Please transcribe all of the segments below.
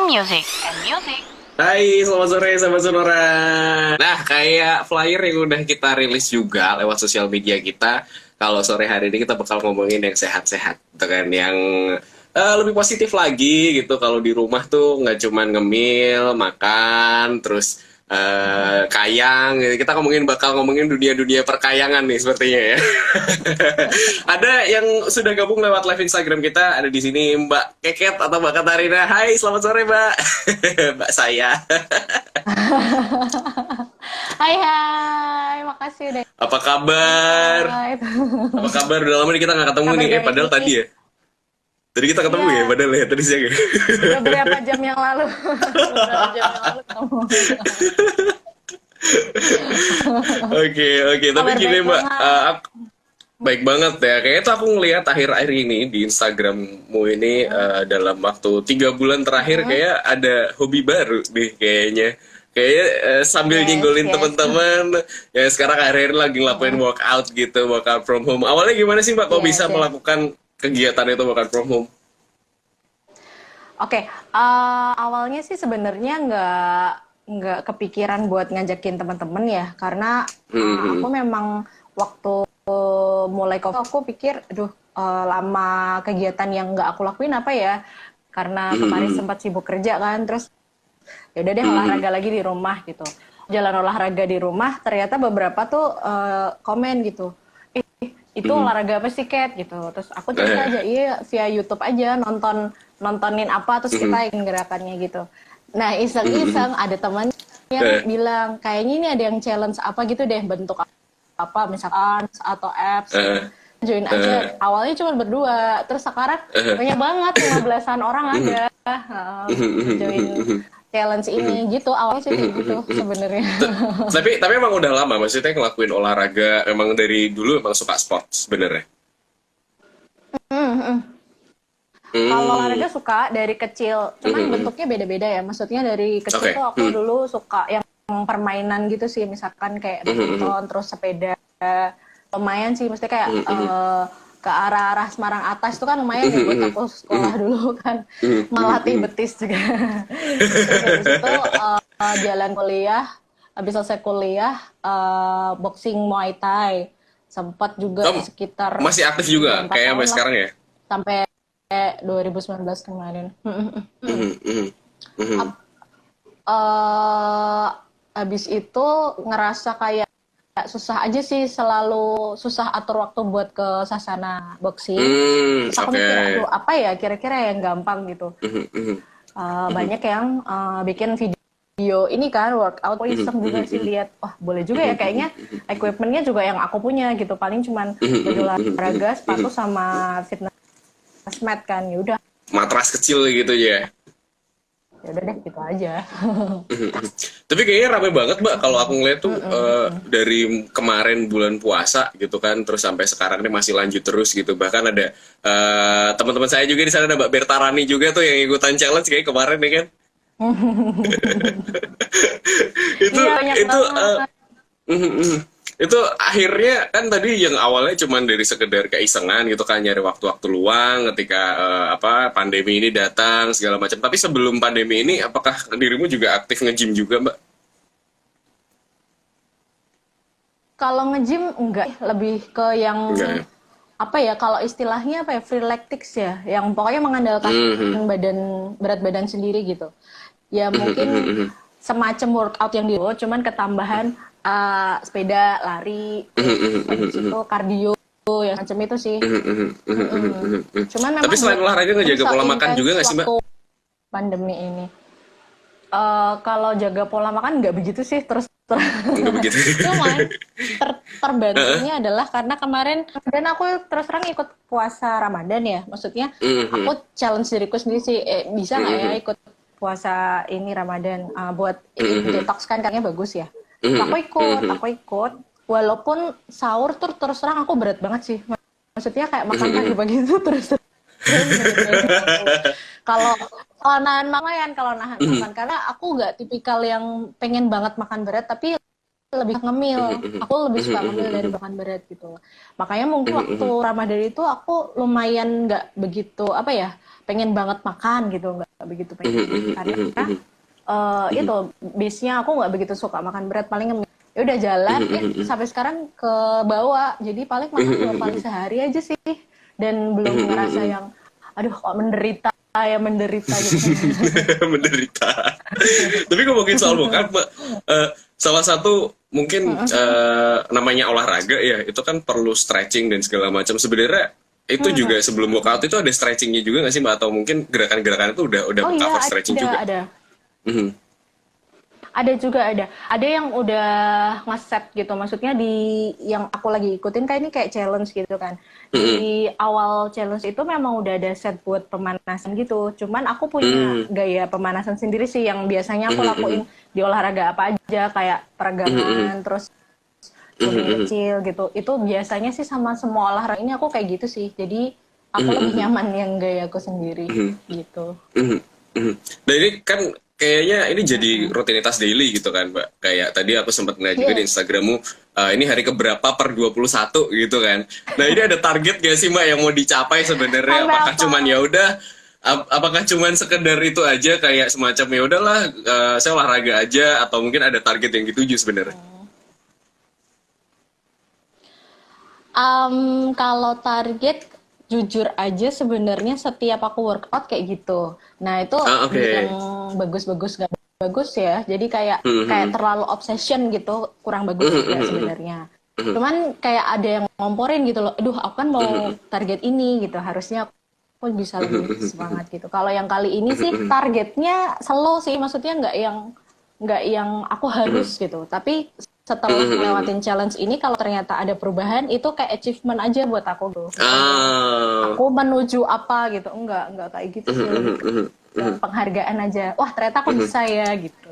music. And music. Hai, selamat sore sahabat Sonora. Nah, kayak flyer yang udah kita rilis juga lewat sosial media kita, kalau sore hari ini kita bakal ngomongin yang sehat-sehat, gitu kan, yang lebih positif lagi gitu. Kalau di rumah tuh nggak cuman ngemil, makan, terus kayang, gitu. Kita bakal ngomongin dunia-dunia perkayangan nih sepertinya ya. Ada yang sudah gabung lewat live Instagram kita, ada di sini Mbak Keket atau Mbak Katarina. Hai, selamat sore Mbak. Mbak saya. Hai hai, makasih udah Apa kabar? invite. Apa kabar? Udah lama nih kita nggak ketemu Kabar nih. baik Padahal tadi nih. ya. Tadi kita ketemu Iya, ya, padahal ya tadi siang ya. beberapa jam yang lalu. Beberapa jam yang lalu ketemu. Oke, oke. Tapi Kabar gini baik Mbak, banget. baik banget ya. Kayaknya tuh aku ngelihat akhir-akhir ini di Instagrammu ini dalam waktu 3 bulan terakhir kayak ada hobi baru nih kayaknya. Kayaknya sambil Yes, nyenggolin yes. teman-teman ya sekarang akhir-akhir lagi ngelakuin workout gitu, workout from home. Awalnya gimana sih Mbak kok Yes, bisa yes. melakukan kegiatan itu workout from home? Oke, awalnya sih sebenarnya nggak kepikiran buat ngajakin teman-teman ya, karena aku memang waktu mulai COVID aku pikir, aduh, lama kegiatan yang nggak aku lakuin apa ya, karena kemarin sempat sibuk kerja kan, terus ya udah deh olahraga lagi di rumah gitu. Jalan olahraga di rumah, ternyata beberapa tuh komen gitu, itu olahraga apa sih Kat gitu. Terus aku cerita aja, iya via YouTube aja nontonin apa terus kita ingin gerakannya gitu. Nah iseng-iseng ada teman yang bilang kayaknya ini ada yang challenge apa gitu deh, bentuk apa misalkan atau apps gitu. Join aja. Awalnya cuma berdua, terus sekarang banyak banget 15-an orang ada join challenge ini gitu. Awalnya sih kayak gitu sebenarnya. Tapi emang udah lama maksudnya ngelakuin olahraga, emang dari dulu emang suka sport sebenarnya. Kalau olahraga suka dari kecil, cuman bentuknya beda-beda ya. Maksudnya dari kecil Oke. tuh aku dulu suka yang permainan gitu sih, misalkan kayak badminton, terus sepeda. Lumayan sih, mesti kayak ke arah-arah Semarang atas itu kan lumayan ya buat aku sekolah dulu kan, melatih betis juga. Terus habis itu jalan kuliah, habis selesai kuliah boxing Muay Thai, sempat juga Kamu sekitar masih aktif juga 4 kayak tahun sampai lah, sekarang ya? sampai 2019 kemarin. Habis itu ngerasa kayak susah aja sih, selalu susah atur waktu buat ke sasana boxing. Terus aku mikir, aduh apa ya kira-kira yang gampang gitu. Banyak yang bikin video ini kan workout, aku iseng juga sih lihat, wah boleh juga ya kayaknya equipmentnya juga yang aku punya gitu, paling cuman baju olahraga, sepatu sama fitness mat kan, ya udah Matras kecil gitu ya. deh gitu aja. Tapi kayaknya rame banget Mbak kalau aku ngeliat tuh dari kemarin bulan puasa gitu kan, terus sampai sekarang ini masih lanjut terus gitu. Bahkan ada teman-teman saya juga di sana, ada Mbak Bertarani juga tuh yang ikutan challenge kayak kemarin ya kan. itu Iya banyak itu banget. itu akhirnya kan tadi yang awalnya cuman dari sekedar keisengan gitu kan, nyari waktu-waktu luang ketika pandemi ini datang segala macam. Tapi sebelum pandemi ini apakah dirimu juga aktif nge-gym juga Mbak? Kalau nge-gym enggak, lebih ke yang Enggak ya? apa ya, kalau istilahnya apa ya, freeletics ya, yang pokoknya mengandalkan berat badan sendiri gitu. Ya mungkin semacam workout yang di cuman ketambahan sepeda, lari, habis itu kardio yang macam itu sih. Cuman memang Tapi selain olahraga ngejaga pola makan juga nggak sih Mbak? waktu pandemi ini. Kalau jaga pola makan nggak begitu sih, terus Nggak begitu. cuman terbantunya adalah karena kemarin dan aku terus terang ikut puasa Ramadan ya, maksudnya aku challenge diriku sendiri sih, bisa nggak ya ikut puasa ini Ramadan, buat detox kan kayaknya bagus ya. Aku ikut walaupun sahur tuh terus terang aku berat banget sih, maksudnya kayak makan pagi-pagi itu terus kalau nahan makan, karena aku nggak tipikal yang pengen banget makan berat, tapi lebih ngemil. Aku lebih suka ngemil dari makan berat gitu. Makanya mungkin waktu Ramadan itu aku lumayan nggak begitu apa ya, pengen banget makan gitu, nggak begitu pengen. Karena itu base-nya aku nggak begitu suka makan berat, paling ngemil. Ya udah jalan, sampai sekarang ke bawah. Jadi paling makan 2 kali sehari aja sih. Dan belum ngerasa yang, aduh kok menderita gitu. Menderita. Tapi ngomongin soal workout, Mbak, salah satu mungkin namanya olahraga ya, itu kan perlu stretching dan segala macam. Sebenarnya itu juga sebelum workout itu ada stretchingnya juga nggak sih, Mbak? Atau mungkin gerakan-gerakan itu udah Oh cover iya, stretching juga? ada. Mhm. Ada juga ada. Ada yang udah ngeset gitu. Maksudnya di yang aku lagi ikutin kayak ini kayak challenge gitu kan. Di awal challenge itu memang udah ada set buat pemanasan gitu. Cuman aku punya gaya pemanasan sendiri sih yang biasanya aku lakuin di olahraga apa aja kayak peregangan, terus moving kecil gitu. Itu biasanya sih sama semua olahraga ini aku kayak gitu sih. Jadi aku lebih nyaman yang gaya aku sendiri gitu. Mhm, mhm. Nah ini kan kayaknya ini jadi rutinitas daily gitu kan, Mbak. Kayak tadi aku sempat ngeliat juga di Instagrammu, ini hari keberapa per 21 gitu kan. Nah ini ada target gak sih, Mbak, yang mau dicapai sebenarnya? Sampai Apakah apa? cuman ya udah, apakah cuman sekedar itu aja kayak semacam ya udahlah, saya olahraga aja, atau mungkin ada target yang dituju sebenarnya? Kalau target, jujur aja sebenarnya setiap aku workout kayak gitu. Nah itu Ah, oke. yang bagus-bagus gak bagus ya. Jadi kayak terlalu obsession gitu, kurang bagus juga sebenarnya. Cuman kayak ada yang ngomporin gitu loh. Aduh, aku kan mau target ini gitu. Harusnya aku bisa lebih semangat gitu. Kalau yang kali ini sih targetnya slow sih. Maksudnya nggak yang aku harus gitu. Tapi setelah ngelewatin challenge ini, kalau ternyata ada perubahan, itu kayak achievement aja buat aku tuh. Ah. Aku menuju apa gitu, enggak kayak gitu sih, lebih ke penghargaan aja. Wah ternyata aku bisa ya gitu,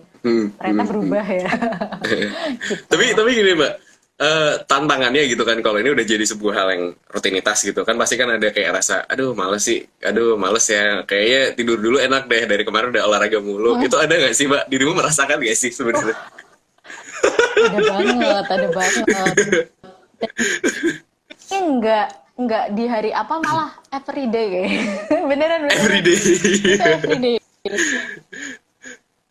ternyata berubah ya. Gitu. Tapi gini, Mbak, tantangannya gitu kan, kalau ini udah jadi sebuah hal yang rutinitas gitu kan, pasti kan ada kayak rasa aduh males sih, aduh males ya, kayaknya tidur dulu enak deh, dari kemarin udah olahraga mulu. Itu ada nggak sih, Mbak, dirimu merasakan gak sih sebenarnya? Ada banget. Dan enggak di hari apa, malah everyday kayak. Beneran Everyday. itu everyday.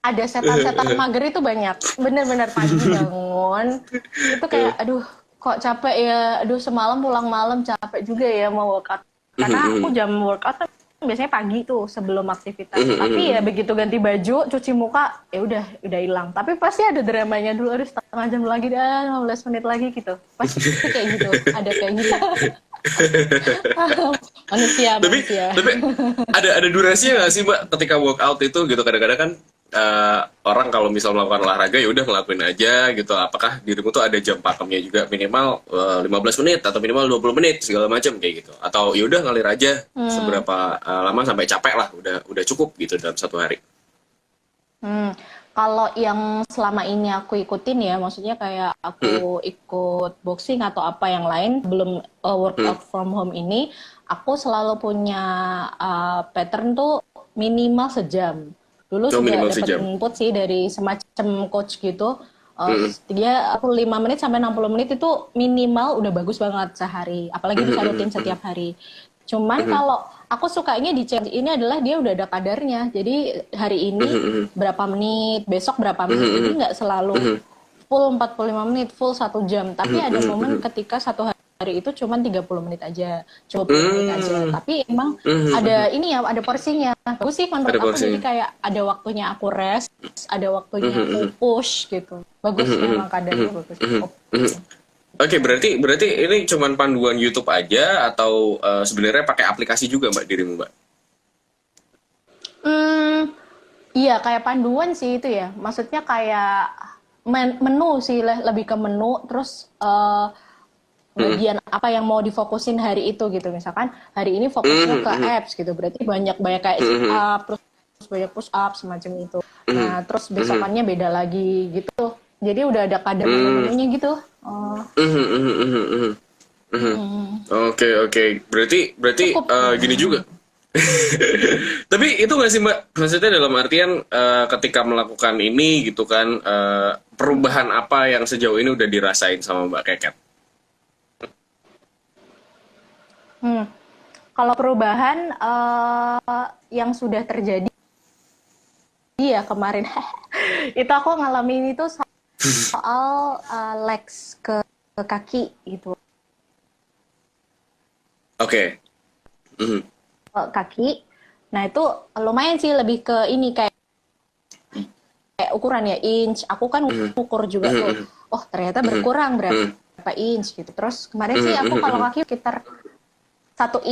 Ada setan-setan mager itu banyak, bener-bener pagi bangun itu kayak aduh kok capek ya, aduh semalam pulang malam capek juga ya mau workout, karena aku jam workout kan biasanya pagi tuh sebelum aktivitas, tapi ya begitu ganti baju cuci muka ya udah hilang, tapi pasti ada dramanya dulu, aduh setengah jam lagi dah, 15 menit lagi gitu, pasti kayak gitu, ada kayak gitu. tapi manusia. ada durasinya nggak sih, Mbak, ketika workout itu gitu? Kadang-kadang kan orang kalau misal melakukan olahraga ya udah ngelakuin aja gitu. Apakah dirimu tuh ada jam pakemnya juga, minimal 15 menit atau minimal 20 menit segala macam kayak gitu, atau ya udah ngalir aja seberapa lama sampai capek lah, udah cukup gitu dalam satu hari? Kalau yang selama ini aku ikutin ya, maksudnya kayak aku ikut boxing atau apa yang lain, belum workout from home ini, aku selalu punya pattern tuh minimal sejam. Dulu Oh, juga minimal dapat sejam. input sih dari semacam coach gitu. Dia aku 5 menit sampai 60 menit itu minimal udah bagus banget sehari. Apalagi bisa rutin setiap hari. Cuman kalau aku sukanya di challenge ini adalah dia udah ada kadarnya. Jadi hari ini berapa menit, besok berapa menit. Jadi nggak selalu full 45 menit, full 1 jam. Tapi ada momen ketika satu hari itu cuma 30 menit aja, 20 menit aja. Tapi emang ada ini ya, ada porsinya. Bagus sih menurut Ada aku. porsinya. Jadi kayak ada waktunya aku rest, ada waktunya aku push gitu. Bagus memang kadarnya bagus. Oke, berarti ini cuman panduan YouTube aja atau sebenarnya pakai aplikasi juga, Mbak, dirimu, Mbak? Iya, kayak panduan sih itu ya. Maksudnya kayak menu sih, lebih ke menu. Terus bagian apa yang mau difokusin hari itu gitu. Misalkan hari ini fokusnya ke abs gitu. Berarti banyak kayak sit up, terus banyak push up semacam itu. Nah, terus besokannya beda lagi gitu. Jadi udah ada kadar menunya gitu. Oke. Berarti Cukup. gini juga. Tapi itu nggak sih Mbak? Maksudnya dalam artian ketika melakukan ini gitu kan, perubahan apa yang sejauh ini udah dirasain sama Mbak Keket? Hmm. Kalau perubahan yang sudah terjadi ya kemarin itu aku ngalamin itu soal legs ke kaki gitu. Oke. Mhm. Kaki. Nah, itu lumayan sih lebih ke ini kayak ukuran ya inch. Aku kan ukur juga tuh. Oh, ternyata berkurang berapa inch gitu. Terus kemarin sih aku kalau kaki sekitar 1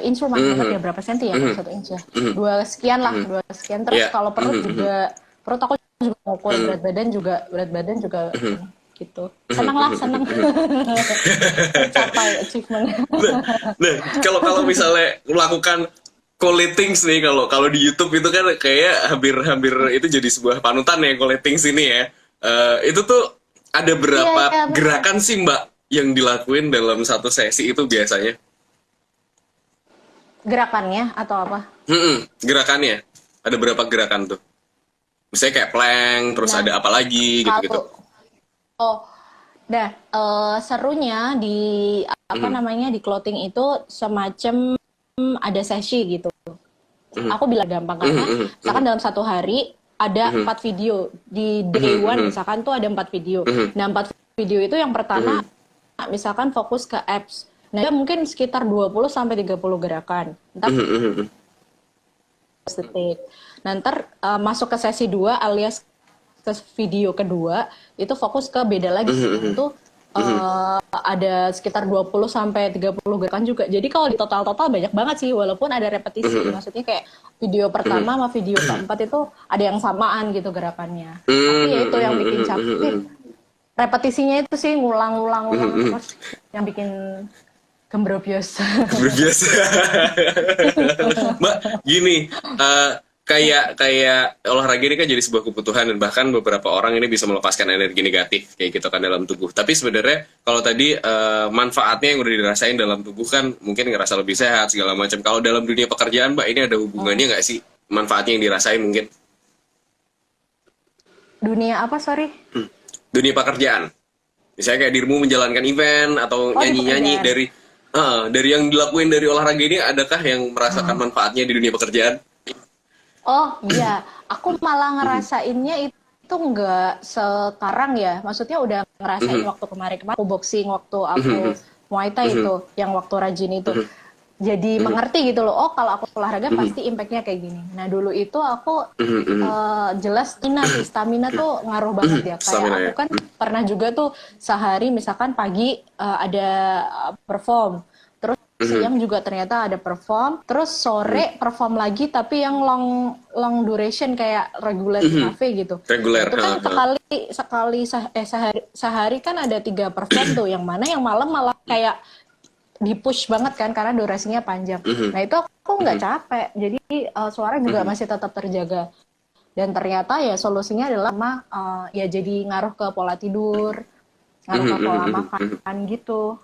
inch lumayan banget ya, berapa senti ya? 1 inch ya. 2 sekian lah, 2 sekian. Terus Ya. kalau perut juga, perut aku juga ngukur, berat badan juga gitu. Senang lah, senang. Tercapai achievement. Nah, kalau misalnya melakukan Coletings nih, kalau di YouTube itu kan kayak hampir itu jadi sebuah panutan ya, Coletings ini ya. Itu tuh ada berapa Iya, benar. gerakan sih Mbak yang dilakuin dalam satu sesi itu biasanya? Gerakannya atau apa? Gerakannya ada berapa gerakan tuh? Misalnya kayak plank, terus Nah, ada apa lagi gitu-gitu. oh, serunya di apa namanya di clothing itu semacam ada sesi gitu. Aku bilang gampang karena misalkan dalam satu hari ada 4 video di day one, misalkan tuh ada 4 video. Nah, 4 video itu yang pertama misalkan fokus ke abs. Nah, dia mungkin sekitar 20 sampai 30 gerakan. Entar detik. Nah, ntar masuk ke sesi 2 alias ke video kedua itu fokus ke beda lagi. Itu ada sekitar 20 sampai 30 gerakan juga. Jadi kalau di total-total banyak banget sih walaupun ada repetisi. Maksudnya kayak video pertama sama video keempat itu ada yang samaan gitu gerakannya. Tapi ya itu yang bikin capek. Repetisinya itu sih ngulang-ngulang terus yang bikin gembrobios. Berbiasa. Mbak, gini, kayak olahraga ini kan jadi sebuah kebutuhan dan bahkan beberapa orang ini bisa melepaskan energi negatif kayak gitu kan dalam tubuh. Tapi sebenarnya kalau tadi manfaatnya yang udah dirasain dalam tubuh kan mungkin ngerasa lebih sehat segala macam. Kalau dalam dunia pekerjaan Mbak ini ada hubungannya nggak sih manfaatnya yang dirasain mungkin? Dunia apa, sorry? Dunia pekerjaan. Misalnya kayak dirimu menjalankan event atau Oh, di nyanyi-nyanyi pekerjaan. dari yang dilakuin dari olahraga ini, adakah yang merasakan manfaatnya di dunia pekerjaan? Oh iya, aku malah ngerasainnya itu nggak sekarang ya. Maksudnya udah ngerasain waktu kemarin-kemarin aku boxing, waktu aku Muay Thai itu, yang waktu rajin itu. Jadi mengerti gitu loh, oh kalau aku olahraga pasti impactnya kayak gini. Nah dulu itu aku jelas stamina tuh ngaruh banget ya. Kayak Stamina aku ya. kan pernah juga tuh sehari misalkan pagi ada perform. Terus siang juga ternyata ada perform, terus sore perform lagi tapi yang long duration kayak regular di cafe gitu. Reguler. Itu kan sehari kan ada 3 perform tuh, yang mana yang malam malah kayak di-push banget kan karena durasinya panjang. Nah, itu aku nggak capek. Jadi suara juga masih tetap terjaga. Dan ternyata ya solusinya adalah ya jadi ngaruh ke pola tidur, ngaruh ke pola makan gitu.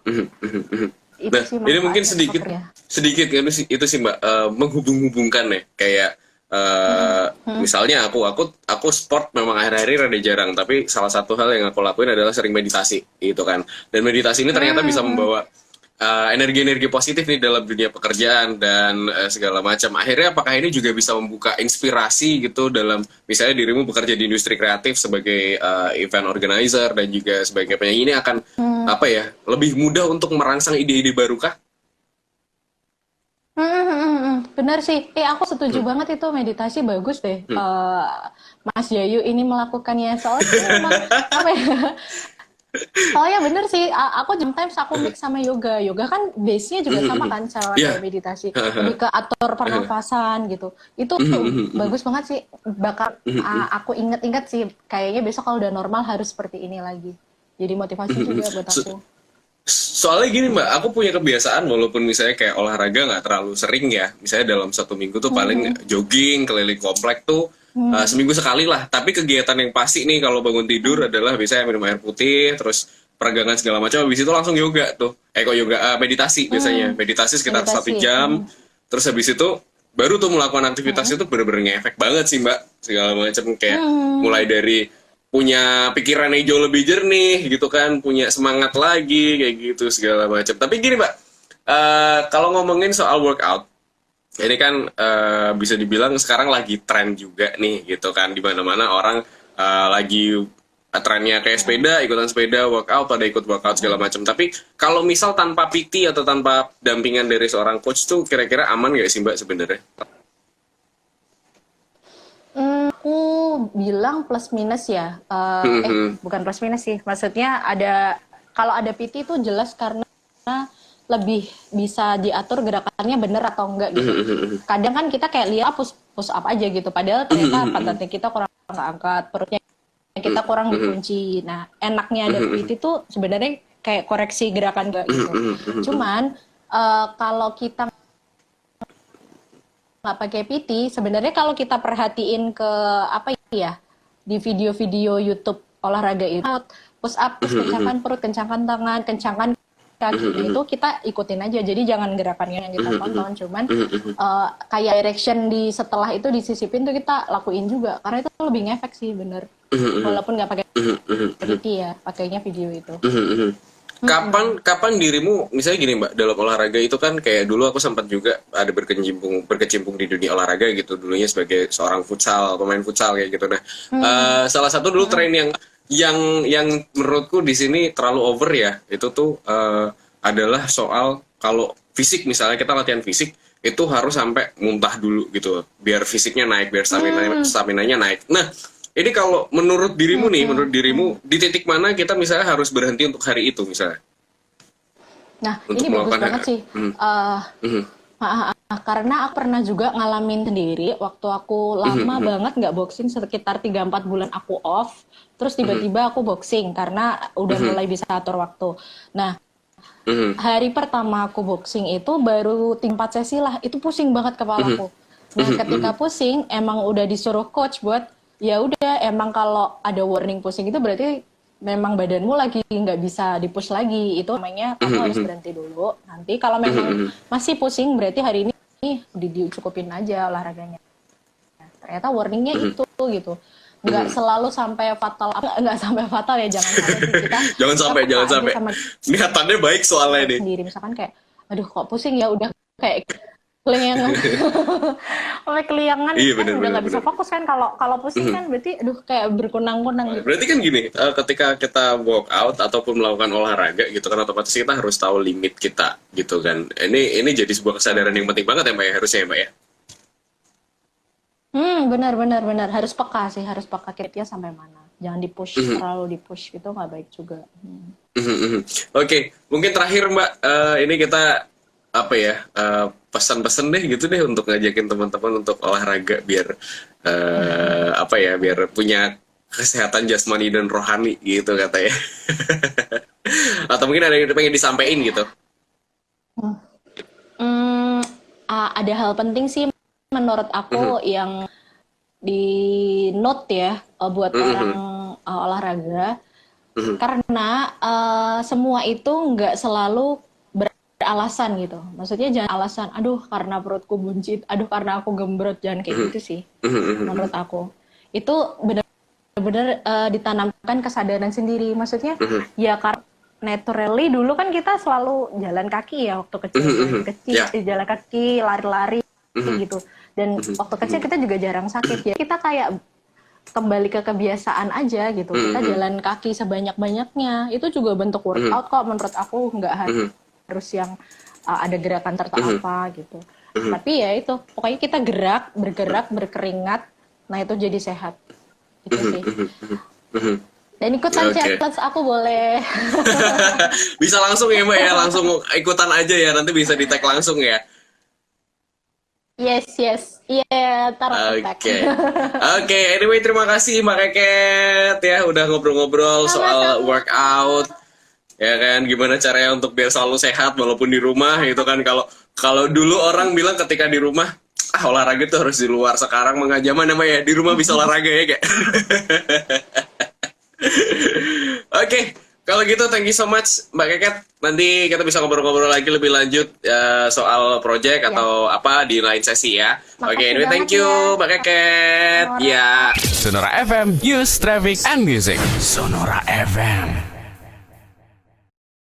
Itu Nah, sih ini mungkin manfaatnya. sedikit kan itu sih Mbak, menghubung-hubungkan ya kayak misalnya aku sport memang akhir-akhir ini rada jarang, tapi salah satu hal yang aku lakuin adalah sering meditasi gitu kan, dan meditasi ini ternyata bisa membawa energi-energi positif nih dalam dunia pekerjaan dan segala macam. Akhirnya apakah ini juga bisa membuka inspirasi gitu dalam misalnya dirimu bekerja di industri kreatif sebagai event organizer dan juga sebagai penyanyi, ini akan apa ya, lebih mudah untuk merangsang ide-ide baru kah? Bener sih. Aku setuju banget itu meditasi bagus deh. Mas Yayu ini melakukannya soalnya emang apa ya? Oh ya bener sih, aku sometimes aku mix sama yoga. Yoga kan base-nya juga sama kan cara Iya. kayak meditasi. Lebih ke atur pernafasan gitu. Itu bagus banget sih. Bakal aku inget-inget sih. Kayaknya besok kalau udah normal harus seperti ini lagi. Jadi motivasi juga buat aku. Soalnya gini Mbak, aku punya kebiasaan walaupun misalnya kayak olahraga nggak terlalu sering ya, misalnya dalam satu minggu tuh paling jogging keliling komplek tuh seminggu sekali lah. Tapi kegiatan yang pasti nih kalau bangun tidur adalah biasanya minum air putih, terus peregangan segala macam. Habis itu langsung yoga tuh, kok yoga meditasi biasanya, meditasi sekitar 1 Meditasi. jam. Terus habis itu baru tuh melakukan aktivitas itu bener-bener ngefek banget sih Mbak, segala macam kayak mulai dari punya pikiran yang jauh lebih jernih gitu kan, punya semangat lagi kayak gitu segala macam. Tapi gini Mbak, kalau ngomongin soal workout, ini kan bisa dibilang sekarang lagi tren juga nih gitu kan, di mana-mana orang lagi trennya kayak sepeda, ikutan sepeda, workout, pada ikut workout segala macam. Tapi kalau misal tanpa PT atau tanpa dampingan dari seorang coach tuh kira-kira aman nggak sih Mbak sebenarnya? Aku bilang plus minus ya. Bukan plus minus sih. Maksudnya ada kalau ada PT itu jelas karena lebih bisa diatur gerakannya bener atau enggak gitu. Kadang kan kita kayak lihat push up aja gitu. Padahal ternyata pantatnya kita kurang keangkat, perutnya kita kurang dikunci. Nah, enaknya ada PT itu sebenarnya kayak koreksi gerakan gitu. Cuman kalau kita nggak pakai PT, sebenarnya kalau kita perhatiin ke apa ya di video-video YouTube olahraga itu push up, kencangkan perut, kencangkan tangan, kencangkan kaki, itu kita ikutin aja. Jadi jangan gerakannya yang kita tonton, cuman kayak direction di setelah itu disisipin tuh kita lakuin juga, karena itu lebih ngefek sih bener. Walaupun nggak pakai PT ya, pakainya video itu. Kapan dirimu misalnya gini Mbak, dalam olahraga itu kan kayak dulu aku sempat juga ada berkecimpung di dunia olahraga gitu, dulunya sebagai seorang pemain futsal kayak gitu. Nah, salah satu dulu tren yang menurutku di sini terlalu over ya, itu tuh adalah soal kalau fisik, misalnya kita latihan fisik itu harus sampai muntah dulu gitu biar fisiknya naik, biar stamina-nya naik. Nah, ini kalau menurut dirimu nih, menurut dirimu di titik mana kita misalnya harus berhenti untuk hari itu misalnya? Nah, untuk ini bagus banget sih. Karena aku pernah juga ngalamin sendiri waktu aku lama banget nggak boxing, sekitar 3-4 bulan aku off, terus tiba-tiba aku boxing karena udah mulai bisa atur waktu. Nah, hari pertama aku boxing itu baru 4 sesi lah, itu pusing banget kepalaku. Nah, ketika pusing emang udah disuruh coach buat ya udah, emang kalau ada warning pusing itu berarti memang badanmu lagi nggak bisa dipush lagi, itu namanya kamu harus berhenti dulu. Nanti kalau memang masih pusing berarti hari ini dicukupin aja olahraganya. Nah, ternyata warningnya itu gitu, nggak selalu sampai fatal, nggak sampai fatal ya, jangan sampai kita jangan sampai niatannya baik soalnya nih sendiri, misalkan kayak aduh kok pusing ya, udah kayak keliangan oleh keliangan iya, kan udah nggak bisa fokus kan, kalau pusing kan berarti aduh kayak berkunang-kunang gitu. Berarti kan gini, ketika kita walk out ataupun melakukan olahraga gitu kan, otomatis kita harus tahu limit kita gitu kan. Ini jadi sebuah kesadaran yang penting banget ya Mbak ya, harusnya ya Mbak ya. Benar harus peka sih, harus peka kitanya sampai mana, jangan dipush terlalu dipush gitu, nggak baik juga. Oke, mungkin terakhir Mbak, ini kita apa ya, pesan-pesan deh gitu deh untuk ngajakin teman-teman untuk olahraga biar apa ya, biar punya kesehatan jasmani dan rohani gitu katanya. Atau mungkin ada yang pengen disampaikan gitu. Ada hal penting sih menurut aku yang di note ya buat orang olahraga, karena semua itu nggak selalu alasan gitu. Maksudnya jangan alasan, aduh karena perutku buncit, aduh karena aku gembrot, jangan kayak gitu sih. Menurut aku itu benar-benar ditanamkan kesadaran sendiri. Maksudnya ya karena naturally dulu kan kita selalu jalan kaki ya waktu kecil, jalan kaki, lari-lari gitu. Dan waktu kecil kita juga jarang sakit ya. Kita kayak kembali ke kebiasaan aja gitu. Kita jalan kaki sebanyak-banyaknya. Itu juga bentuk workout kok menurut aku, nggak harus yang ada gerakan tertentu apa gitu. Tapi ya itu, pokoknya kita bergerak, berkeringat, nah itu jadi sehat. Itu sih. Dan ikutan challenge aku boleh. Bisa langsung ya Mbak ya, langsung ikutan aja ya, nanti bisa di tag langsung ya. Yes. Iya, taruh tag. Oke, anyway terima kasih Mbak Keket ya udah ngobrol-ngobrol soal workout. Ya kan, gimana caranya untuk biar selalu sehat walaupun di rumah gitu kan. Kalau dulu orang bilang ketika di rumah olahraga itu harus di luar, sekarang mengajaman namanya di rumah bisa olahraga ya kayak. Oke, Kalau gitu thank you so much Mbak Keket. Nanti kita bisa ngobrol-ngobrol lagi lebih lanjut soal project atau apa di lain sesi ya. Oke, Makasih anyway, thank banget you ya. Mbak Keket. Ya. Sonora FM, News, Traffic, and Music. Sonora FM.